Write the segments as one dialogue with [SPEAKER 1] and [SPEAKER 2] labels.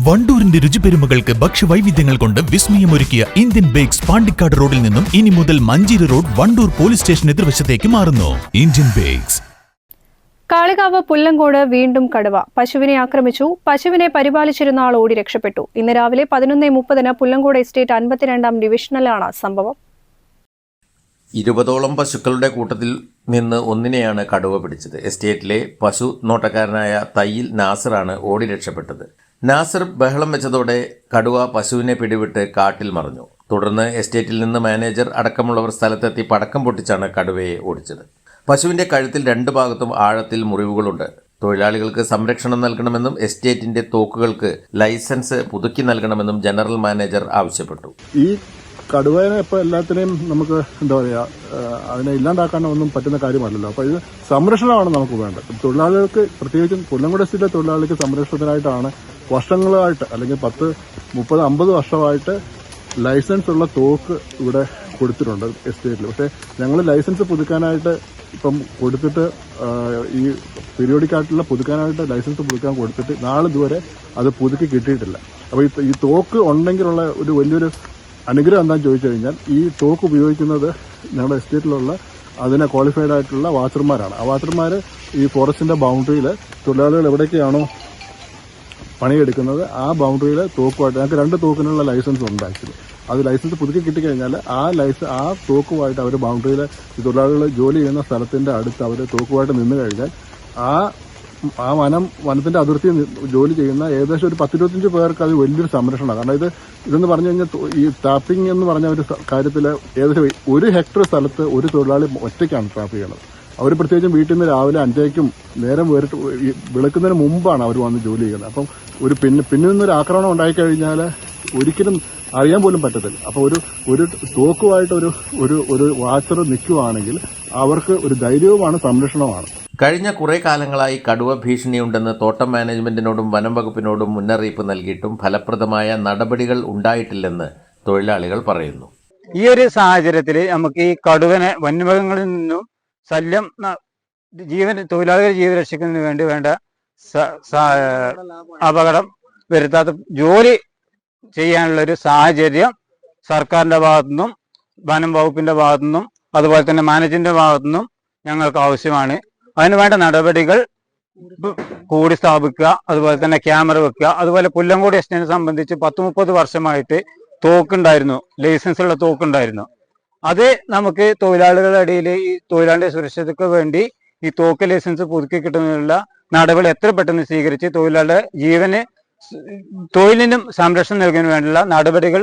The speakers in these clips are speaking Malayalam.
[SPEAKER 1] വണ്ടൂരിന്റെ രുചിപെരുമകൾക്ക് ഭക്ഷ്യവൈവിധ്യങ്ങൾ കൊണ്ട് വിസ്മയമൊരുക്കിയ ഇന്ത്യൻ ബേക്സ് പാണ്ടിക്കാട് റോഡിൽ നിന്നും ഇനി മുതൽ Manjeri road Wandoor police station എതിർവശത്തേക്ക് മാറുന്നു. Indian bakes.
[SPEAKER 2] കാളികാവ് പുല്ലങ്കോട് വീണ്ടും കടുവ. പശുവിനെ ആക്രമിച്ചു. പശുവിനെ പരിപാലിച്ചിരുന്ന ആൾ ഓടി രക്ഷപ്പെട്ടു. ഇന്ന് രാവിലെ 11:30 പുല്ലങ്കോട് എസ്റ്റേറ്റ് 52-ാം ഡിവിഷനിലാണ് സംഭവം.
[SPEAKER 3] 20ഓളം പശുക്കളുടെ കൂട്ടത്തിൽ നിന്ന് ഒന്നിനെയാണ് കടുവ പിടിച്ചത്. എസ്റ്റേറ്റിലെ പശു നോട്ടക്കാരനായ തയ്യിൽ നാസറാണ് ഓടി രക്ഷപ്പെട്ടത്. നാസർ ബഹളം വെച്ചതോടെ കടുവ പശുവിനെ പിടിവിട്ട് കാട്ടിൽ മറഞ്ഞു. തുടർന്ന് എസ്റ്റേറ്റിൽ നിന്ന് മാനേജർ അടക്കമുള്ളവർ സ്ഥലത്തെത്തി പടക്കം പൊട്ടിച്ചാണ് കടുവയെ ഓടിച്ചത്. പശുവിന്റെ കഴുത്തിൽ 2 ഭാഗത്തും ആഴത്തിൽ മുറിവുകളുണ്ട്. തൊഴിലാളികൾക്ക് സംരക്ഷണം നൽകണമെന്നും എസ്റ്റേറ്റിന്റെ തോക്കുകൾക്ക് ലൈസൻസ് പുതുക്കി നൽകണമെന്നും ജനറൽ മാനേജർ ആവശ്യപ്പെട്ടു.
[SPEAKER 4] ഈ കടുവേനെ ഇപ്പോൾ എല്ലാത്തിനെയും നമുക്ക് എന്താ പറയുക, അതിനെ ഇല്ലാണ്ടാക്കാനൊന്നും പറ്റുന്ന കാര്യമല്ലല്ലോ. അപ്പോൾ ഇത് സംരക്ഷണമാണ് നമുക്ക് വേണ്ടത്. തൊഴിലാളികൾക്ക്, പ്രത്യേകിച്ചും പുല്ലങ്കോട് എസ്റ്റേറ്റിലെ തൊഴിലാളികൾക്ക് സംരക്ഷണത്തിനായിട്ടാണ് വർഷങ്ങളായിട്ട്, അല്ലെങ്കിൽ 10, 30, 50 വർഷമായിട്ട് ലൈസൻസ് ഉള്ള തോക്ക് ഇവിടെ കൊടുത്തിട്ടുണ്ട് എസ്റ്റേറ്റിൽ. പക്ഷേ ഞങ്ങൾ ലൈസൻസ് പുതുക്കാനായിട്ട് ഇപ്പം കൊടുത്തിട്ട്, ഈ പീരിയോഡിക് ആയിട്ടുള്ള പുതുക്കാനായിട്ട് ലൈസൻസ് പുതുക്കാൻ കൊടുത്തിട്ട് നാളെ ഇതുവരെ അത് പുതുക്കി കിട്ടിയിട്ടില്ല. അപ്പോൾ ഈ തോക്ക് ഉണ്ടെങ്കിലുള്ള ഒരു വലിയൊരു അനുഗ്രഹം എന്താണെന്ന് ചോദിച്ചു കഴിഞ്ഞാൽ, ഈ തോക്ക് ഉപയോഗിക്കുന്നത് ഞങ്ങളുടെ എസ്റ്റേറ്റിലുള്ള അതിനെ ക്വാളിഫൈഡ് ആയിട്ടുള്ള വാച്ചർമാരാണ്. ആ വാച്ചർമാർ ഈ ഫോറസ്റ്റിന്റെ ബൗണ്ടറിയിൽ തൊഴിലാളികൾ എവിടേക്കാണോ പണിയെടുക്കുന്നത് ആ ബൗണ്ടറിയിൽ തോക്കുമായിട്ട്, ഞങ്ങൾക്ക് 2 തോക്കിനുള്ള ലൈസൻസ് ഉണ്ട്. ആക്ച്വലി അത് ലൈസൻസ് പുതുക്കി കിട്ടിക്കഴിഞ്ഞാൽ ആ തോക്കുമായിട്ട് അവർ ബൗണ്ടറിയിൽ തൊഴിലാളികൾ ജോലി ചെയ്യുന്ന സ്ഥലത്തിന്റെ അടുത്ത് അവർ തോക്കുമായിട്ട് നിന്ന് കഴിഞ്ഞാൽ ആ വനത്തിന്റെ അതിർത്തി ജോലി ചെയ്യുന്ന ഏകദേശം ഒരു 10-25 പേർക്ക് അത് വലിയൊരു സംരക്ഷണമാണ്. കാരണം ഇതെന്ന് പറഞ്ഞു കഴിഞ്ഞാൽ, ഈ ടാപ്പിംഗ് എന്ന് പറഞ്ഞ ഒരു കാര്യത്തിൽ ഏകദേശം 1 ഹെക്ടർ സ്ഥലത്ത് ഒരു തൊഴിലാളി ഒറ്റയ്ക്കാണ് ടാപ്പ് ചെയ്യണത്. അവർ പ്രത്യേകിച്ചും വീട്ടിൽ നിന്ന് രാവിലെ 5:00 നേരം വേറിട്ട് വിളിക്കുന്നതിന് മുമ്പാണ് അവർ വന്ന് ജോലി ചെയ്യുന്നത്. അപ്പം പിന്നിൽ നിന്നൊരു ആക്രമണം ഉണ്ടായിക്കഴിഞ്ഞാൽ ഒരിക്കലും അറിയാൻ പോലും പറ്റത്തില്ല. അപ്പോൾ ഒരു തോക്കുമായിട്ട് ഒരു വാച്ചർ നിൽക്കുകയാണെങ്കിൽ അവർക്ക് ഒരു ധൈര്യവുമാണ്, സംരക്ഷണവുമാണ്.
[SPEAKER 3] കഴിഞ്ഞ കുറെ കാലങ്ങളായി കടുവ ഭീഷണിയുണ്ടെന്ന് തോട്ടം മാനേജ്മെന്റിനോടും വനം വകുപ്പിനോടും മുന്നറിയിപ്പ് നൽകിയിട്ടും ഫലപ്രദമായ നടപടികൾ ഉണ്ടായിട്ടില്ലെന്ന് തൊഴിലാളികൾ പറയുന്നു.
[SPEAKER 5] ഈ ഒരു സാഹചര്യത്തിൽ നമുക്ക് ഈ കടുവനെ വന്യമൃഗങ്ങളിൽ നിന്നും ശല്യം, തൊഴിലാളികളുടെ ജീവൻ രക്ഷിക്കുന്നതിന് വേണ്ട അപകടം വരുത്താത്ത ജോലി ചെയ്യാനുള്ള ഒരു സാഹചര്യം സർക്കാരിന്റെ ഭാഗത്തുനിന്നും വനം വകുപ്പിന്റെ ഭാഗത്തുനിന്നും അതുപോലെ തന്നെ മാനേജ്മെന്റിന്റെ ഭാഗത്തുനിന്നും ഞങ്ങൾക്ക് ആവശ്യമാണ്. അതിനുവേണ്ട നടപടികൾ കൂടി സ്ഥാപിക്കുക, അതുപോലെ തന്നെ ക്യാമറ വെക്കുക. അതുപോലെ പുല്ലങ്കോട് എസ്റ്റേറ്റിനെ സംബന്ധിച്ച് 10-30 വർഷമായിട്ട് തോക്കുണ്ടായിരുന്നു, ലൈസൻസ് ഉള്ള തോക്കുണ്ടായിരുന്നു. അത് നമുക്ക് തൊഴിലാളികളുടെ ഇടയിൽ ഈ തൊഴിലാളിയുടെ സുരക്ഷയ്ക്ക് വേണ്ടി ഈ തോക്ക് ലൈസൻസ് പുതുക്കി കിട്ടുന്നതിനുള്ള നടപടി എത്ര പെട്ടെന്ന് സ്വീകരിച്ച് തൊഴിലാളിയുടെ തൊഴിലിനും സംരക്ഷണം നൽകുന്നതിന് വേണ്ടിയുള്ള നടപടികൾ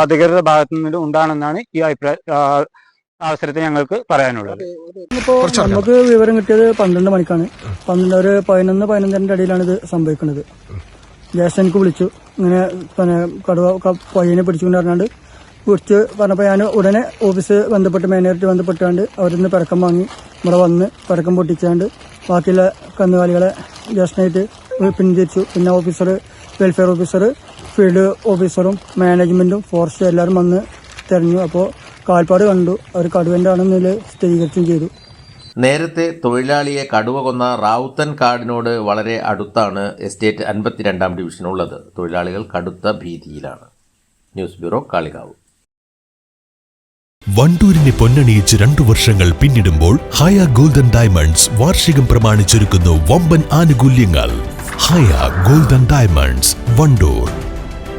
[SPEAKER 5] അധികൃതരുടെ ഭാഗത്തു നിന്ന് ഉണ്ടാണെന്നാണ് ഈ അവസരത്തിൽ ഞങ്ങൾക്ക് പറയാനുള്ളത്.
[SPEAKER 6] ഇപ്പോൾ നമുക്ക് വിവരം കിട്ടിയത് 12 മണിക്കാണ്. 11-15 ഇടയിലാണ് ഇത് സംഭവിക്കുന്നത്. ജ്യേഷ്ഠനിക്ക് വിളിച്ചു, ഇങ്ങനെ കടുവ പയ്യനെ പിടിച്ചുകൊണ്ട് പറഞ്ഞാണ്ട് വിളിച്ച് പറഞ്ഞപ്പോൾ ഞാൻ ഉടനെ ഓഫീസ് ബന്ധപ്പെട്ട് മാനേജർ ബന്ധപ്പെട്ടാണ്ട് അവരിൽ നിന്ന് പരക്കം വാങ്ങി ഇവിടെ വന്ന് പരക്കം പൊട്ടിച്ചാണ്ട് ബാക്കിയുള്ള കന്നുകാലികളെ ജ്യേഷ്ഠനായിട്ട് പിന്തിരിച്ചു. പിന്നെ ഓഫീസർ, വെൽഫെയർ ഓഫീസർ, ഫീൽഡ് ഓഫീസറും മാനേജ്മെന്റും ഫോറസ്റ്റ് എല്ലാവരും വന്ന് തെരഞ്ഞു. അപ്പോൾ കാൽപ്പാട് കണ്ടു, അവർ കടുവന്റെ ആണെന്ന് സ്ഥിരീകരിച്ചും ചെയ്തു.
[SPEAKER 3] നേരത്തെ തൊഴിലാളിയെ കടുവ കൊന്ന റാവുത്തൻ കാടിനോട് വളരെ അടുത്താണ് എസ്റ്റേറ്റ് 52-ാം ഡിവിഷൻ ഉള്ളത്. തൊഴിലാളികൾ കടുത്ത ഭീതിയിലാണ്. News bureau, Kalikavu.
[SPEAKER 1] വണ്ടൂരിനെ പൊന്നണിയിച്ച് 2 വർഷങ്ങൾ പിന്നിടുമ്പോൾ ഹയ ഗോൾഡൻ ഡയമണ്ട്സ് വാർഷികം പ്രമാണിച്ചൊരുക്കുന്നു വമ്പൻ ആനുകൂല്യങ്ങൾ. ഹയ ഗോൾഡൻ ഡയമണ്ട്സ്, വണ്ടൂർ.